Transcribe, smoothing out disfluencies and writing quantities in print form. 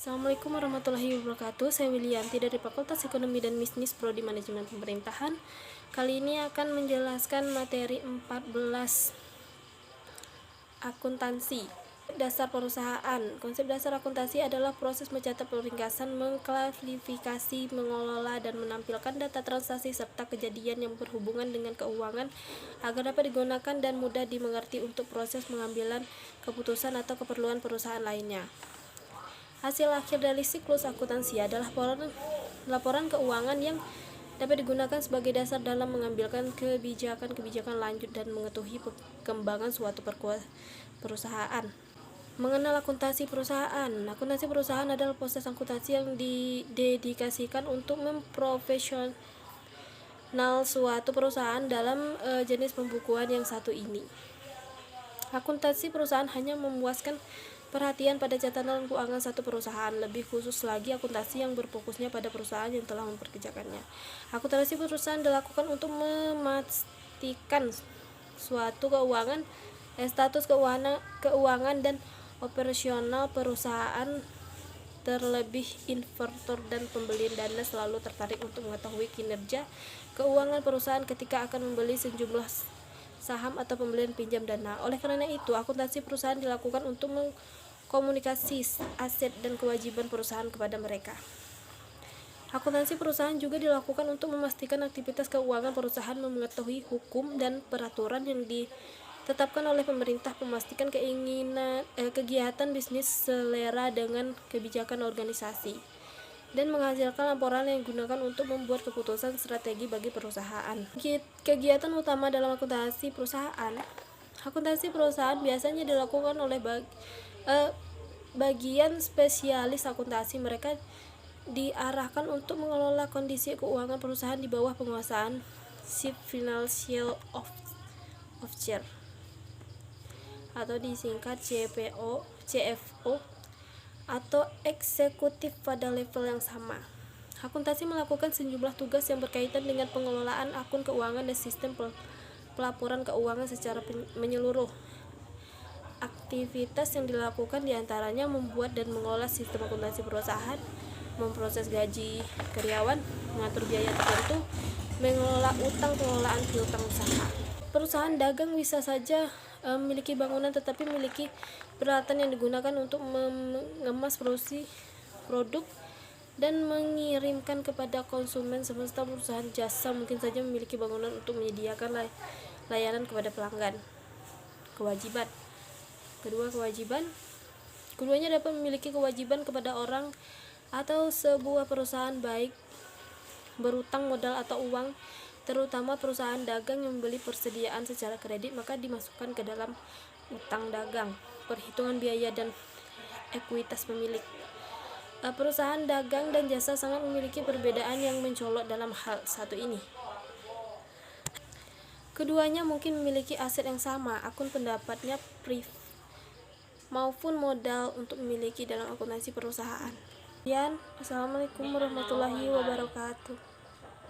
Assalamualaikum warahmatullahi wabarakatuh. Saya Wilianti dari Fakultas Ekonomi dan Bisnis Prodi Manajemen Pemerintahan. Kali ini akan menjelaskan materi 14 akuntansi. Dasar perusahaan. Konsep dasar akuntansi adalah proses mencatat, peringkasan, mengklasifikasi, mengelola, dan menampilkan data transaksi serta kejadian yang berhubungan dengan keuangan agar dapat digunakan dan mudah dimengerti untuk proses pengambilan keputusan atau keperluan perusahaan lainnya. Hasil akhir dari siklus akuntansi adalah laporan keuangan yang dapat digunakan sebagai dasar dalam mengambilkan kebijakan lanjut dan mengetahui perkembangan suatu perusahaan. Mengenal akuntansi perusahaan. Akuntansi perusahaan adalah proses akuntansi yang didedikasikan untuk memprofesional suatu perusahaan dalam jenis pembukuan yang satu ini. Akuntansi perusahaan hanya memuaskan perhatian pada catatan keuangan satu perusahaan, lebih khusus lagi akuntansi yang berfokusnya pada perusahaan yang telah memperkerjakannya. Akuntansi perusahaan dilakukan untuk memastikan suatu status keuangan dan operasional perusahaan, terlebih investor dan pembeli dana selalu tertarik untuk mengetahui kinerja keuangan perusahaan ketika akan membeli sejumlah saham atau pembelian pinjam dana. Oleh karena itu, akuntansi perusahaan dilakukan untuk mengkomunikasi aset dan kewajiban perusahaan kepada mereka. Akuntansi perusahaan juga dilakukan untuk memastikan aktivitas keuangan perusahaan, mengetahui hukum dan peraturan yang ditetapkan oleh pemerintah, memastikan kegiatan bisnis selera dengan kebijakan organisasi, dan menghasilkan laporan yang digunakan untuk membuat keputusan strategi bagi perusahaan. Kegiatan utama dalam akuntansi perusahaan. Akuntansi perusahaan biasanya dilakukan oleh bagian spesialis akuntansi. Mereka diarahkan untuk mengelola kondisi keuangan perusahaan di bawah penguasaan Chief Financial Officer atau disingkat CFO atau eksekutif pada level yang sama. Akuntansi melakukan sejumlah tugas yang berkaitan dengan pengelolaan akun keuangan dan sistem pelaporan keuangan secara menyeluruh. Aktivitas yang dilakukan diantaranya membuat dan mengelola sistem akuntansi perusahaan, memproses gaji karyawan, mengatur biaya tertentu, mengelola utang, pengelolaan piutang usaha. Perusahaan dagang bisa saja memiliki bangunan tetapi memiliki peralatan yang digunakan untuk mengemas produk dan mengirimkan kepada konsumen. Semesta perusahaan jasa mungkin saja memiliki bangunan untuk menyediakan layanan kepada pelanggan. Kewajiban. Keduanya dapat memiliki kewajiban kepada orang atau sebuah perusahaan, baik berutang modal atau uang. Terutama perusahaan dagang yang membeli persediaan secara kredit, maka dimasukkan ke dalam utang dagang. Perhitungan biaya dan ekuitas pemilik. Perusahaan dagang dan jasa sangat memiliki perbedaan yang mencolok dalam hal satu ini. Keduanya mungkin memiliki aset yang sama, akun pendapatnya maupun modal untuk memiliki dalam akuntansi perusahaan. Assalamualaikum warahmatullahi wabarakatuh.